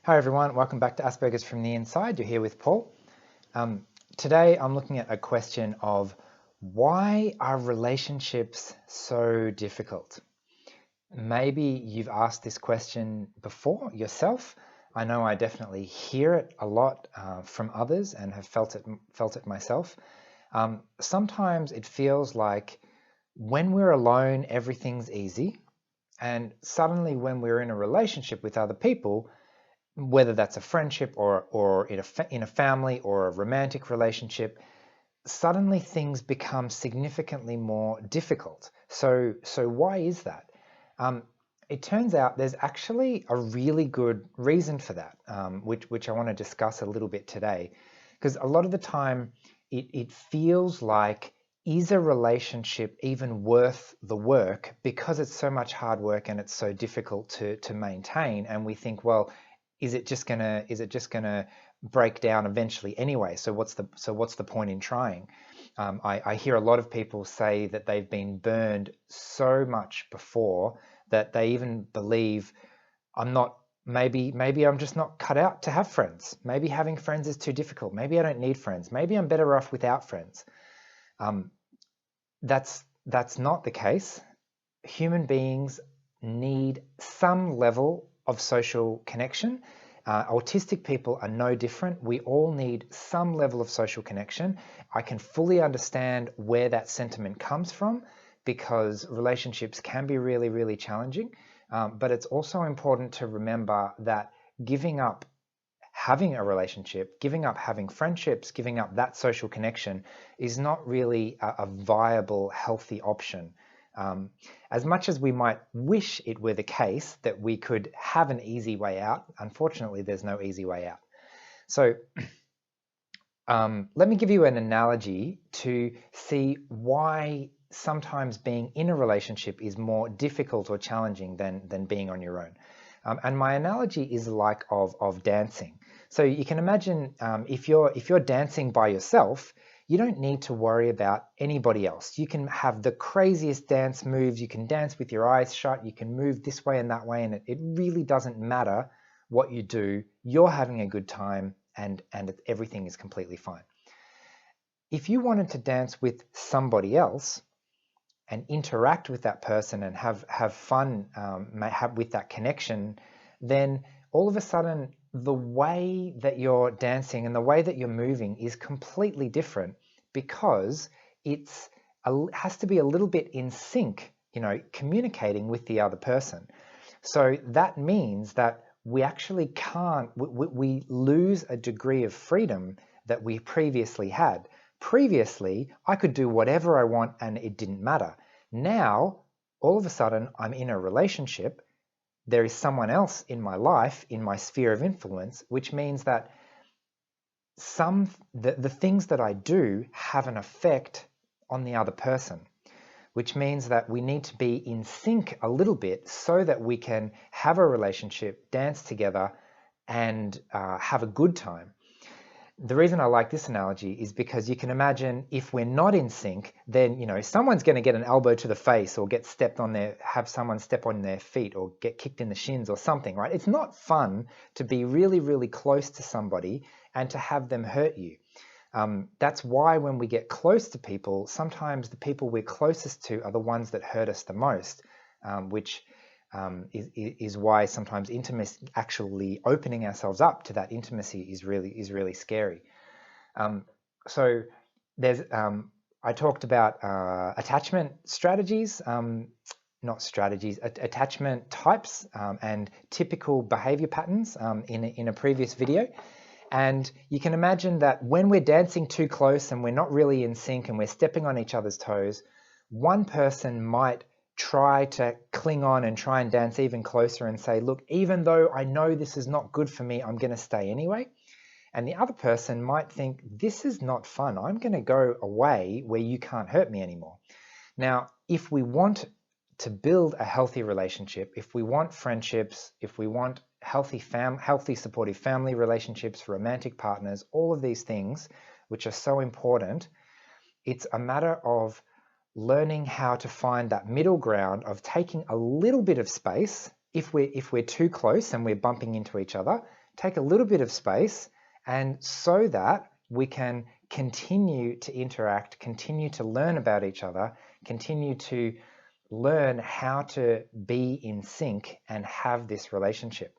Hi everyone, welcome back to Asperger's from the Inside. You're here with Paul. Today I'm looking at a question of why are relationships so difficult? Maybe you've asked this question before yourself. I know I definitely hear it a lot from others and have felt it myself. Sometimes it feels like when we're alone, everything's easy, and suddenly when we're in a relationship with other people, whether that's a friendship or in a family or a romantic relationship, suddenly things become significantly more difficult. So why is that? It turns out there's actually a really good reason for that, which I want to discuss a little bit today. Because a lot of the time it feels like, is a relationship even worth the work because it's so much hard work and it's so difficult to maintain? And we think, well, is it just gonna break down eventually anyway? So what's the point in trying? I hear a lot of people say that they've been burned so much before that they even believe maybe I'm just not cut out to have friends. Maybe having friends is too difficult. Maybe I don't need friends. Maybe I'm better off without friends. That's not the case. Human beings need some level of social connection. Autistic people are no different. We all need some level of social connection. I can fully understand where that sentiment comes from because relationships can be really, really challenging. But it's also important to remember that giving up having a relationship, giving up having friendships, giving up that social connection is not really a viable, healthy option. As much as we might wish it were the case that we could have an easy way out, unfortunately, there's no easy way out. So let me give you an analogy to see why sometimes being in a relationship is more difficult or challenging than being on your own. And my analogy is like of dancing. So you can imagine if you're dancing by yourself, you don't need to worry about anybody else. You can have the craziest dance moves. You can dance with your eyes shut. You can move this way and that way, and it really doesn't matter what you do. You're having a good time, and everything is completely fine. If you wanted to dance with somebody else and interact with that person and have fun with that connection, then all of a sudden the way that you're dancing and the way that you're moving is completely different because it has to be a little bit in sync, communicating with the other person. So that means that we actually we lose a degree of freedom that we previously had. Previously, I could do whatever I want and it didn't matter. Now, all of a sudden, I'm in a relationship. There is someone else in my life, in my sphere of influence, which means that the things that I do have an effect on the other person, which means that we need to be in sync a little bit so that we can have a relationship, dance together, and have a good time. The reason I like this analogy is because you can imagine if we're not in sync, then someone's going to get an elbow to the face or have someone step on their feet or get kicked in the shins or something, right? It's not fun to be really, really close to somebody and to have them hurt you. That's why when we get close to people, sometimes the people we're closest to are the ones that hurt us the most, which is why sometimes intimacy, actually opening ourselves up to that intimacy, is really scary. So there's I talked about attachment strategies, attachment types, and typical behavior patterns in a previous video. And you can imagine that when we're dancing too close and we're not really in sync and we're stepping on each other's toes, one person might try to cling on and try and dance even closer and say, look, even though I know this is not good for me, I'm going to stay anyway. And the other person might think, this is not fun. I'm going to go away where you can't hurt me anymore. Now, if we want to build a healthy relationship, if we want friendships, if we want healthy supportive family relationships, romantic partners, all of these things, which are so important, it's a matter of learning how to find that middle ground of taking a little bit of space if we're too close and we're bumping into each other, take a little bit of space, and so that we can continue to interact, continue to learn about each other, continue to learn how to be in sync and have this relationship.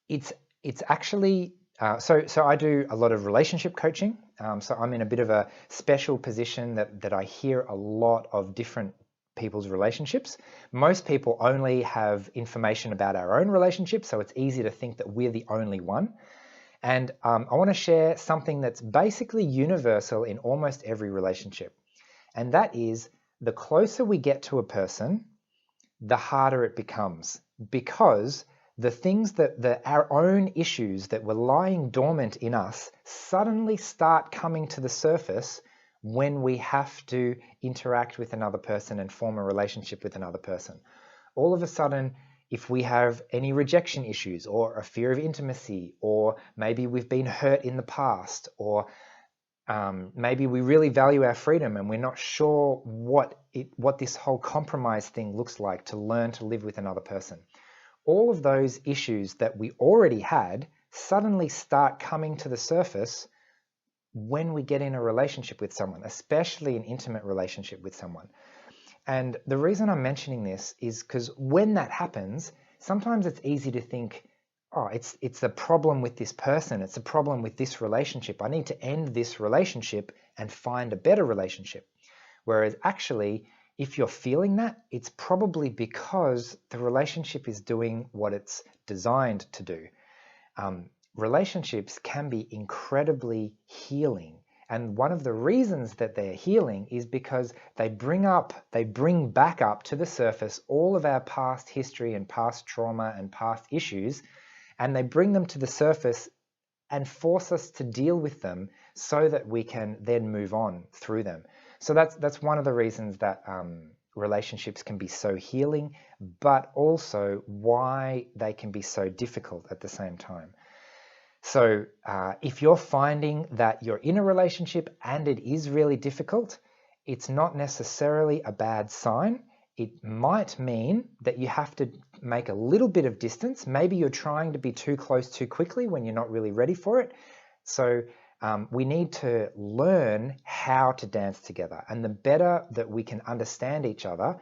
It's actually so I do a lot of relationship coaching. So I'm in a bit of a special position that I hear a lot of different people's relationships. Most people only have information about our own relationship, so it's easy to think that we're the only one. And I want to share something that's basically universal in almost every relationship. And that is, the closer we get to a person, the harder it becomes, because the things that our own issues that were lying dormant in us suddenly start coming to the surface when we have to interact with another person and form a relationship with another person. All of a sudden, if we have any rejection issues or a fear of intimacy, or maybe we've been hurt in the past, or maybe we really value our freedom and we're not sure what this whole compromise thing looks like to learn to live with another person. All of those issues that we already had suddenly start coming to the surface when we get in a relationship with someone, especially an intimate relationship with someone. And the reason I'm mentioning this is because when that happens, sometimes it's easy to think, oh, it's a problem with this person, it's a problem with this relationship. I need to end this relationship and find a better relationship. Whereas actually, if you're feeling that, it's probably because the relationship is doing what it's designed to do. Relationships can be incredibly healing. And one of the reasons that they're healing is because they bring back up to the surface all of our past history and past trauma and past issues, and they bring them to the surface and force us to deal with them so that we can then move on through them. So that's one of the reasons that relationships can be so healing, but also why they can be so difficult at the same time. So if you're finding that you're in a relationship and it is really difficult, it's not necessarily a bad sign. It might mean that you have to make a little bit of distance. Maybe you're trying to be too close too quickly when you're not really ready for it. So we need to learn how to dance together. And the better that we can understand each other,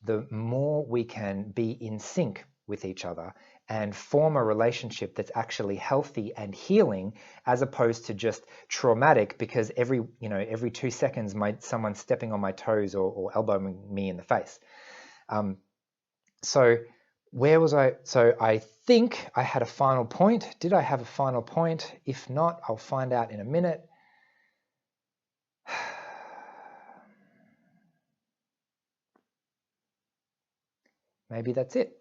the more we can be in sync with each other and form a relationship that's actually healthy and healing, as opposed to just traumatic because every 2 seconds someone's stepping on my toes or elbowing me in the face. So where was I? So I think I had a final point. Did I have a final point? If not, I'll find out in a minute. Maybe that's it.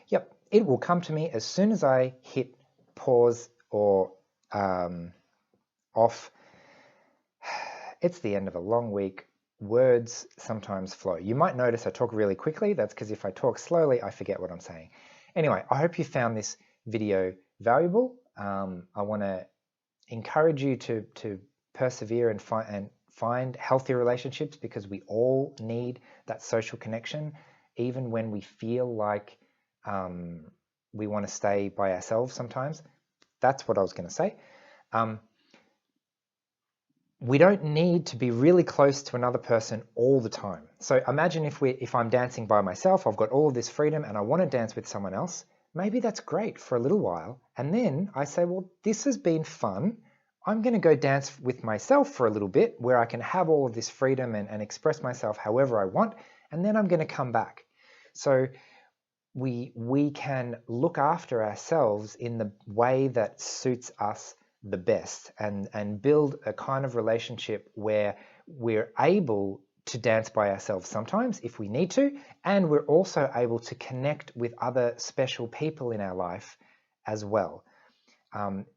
Yep, it will come to me as soon as I hit pause or off. It's the end of a long week. Words sometimes flow. You might notice I talk really quickly. That's because if I talk slowly, I forget what I'm saying. Anyway, I hope you found this video valuable. I want to encourage you to persevere and find healthy relationships, because we all need that social connection, even when we feel like we want to stay by ourselves sometimes. That's what I was going to say. We don't need to be really close to another person all the time. So imagine if I'm dancing by myself, I've got all of this freedom and I want to dance with someone else. Maybe that's great for a little while. And then I say, well, this has been fun. I'm going to go dance with myself for a little bit where I can have all of this freedom and express myself however I want. And then I'm going to come back. So we can look after ourselves in the way that suits us the best, and build a kind of relationship where we're able to dance by ourselves sometimes if we need to, and we're also able to connect with other special people in our life as well.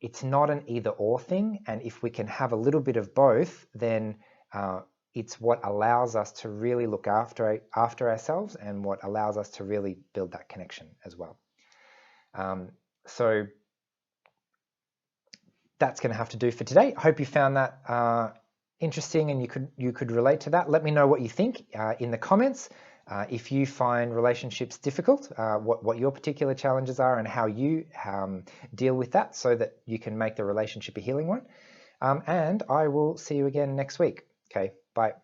It's not an either-or thing, and if we can have a little bit of both, then it's what allows us to really look after ourselves, and what allows us to really build that connection as well. So that's going to have to do for today. I hope you found that interesting and you could relate to that, let me know what you think in the comments. If you find relationships difficult, what your particular challenges are and how you deal with that so that you can make the relationship a healing one. And I will see you again next week. Okay, bye.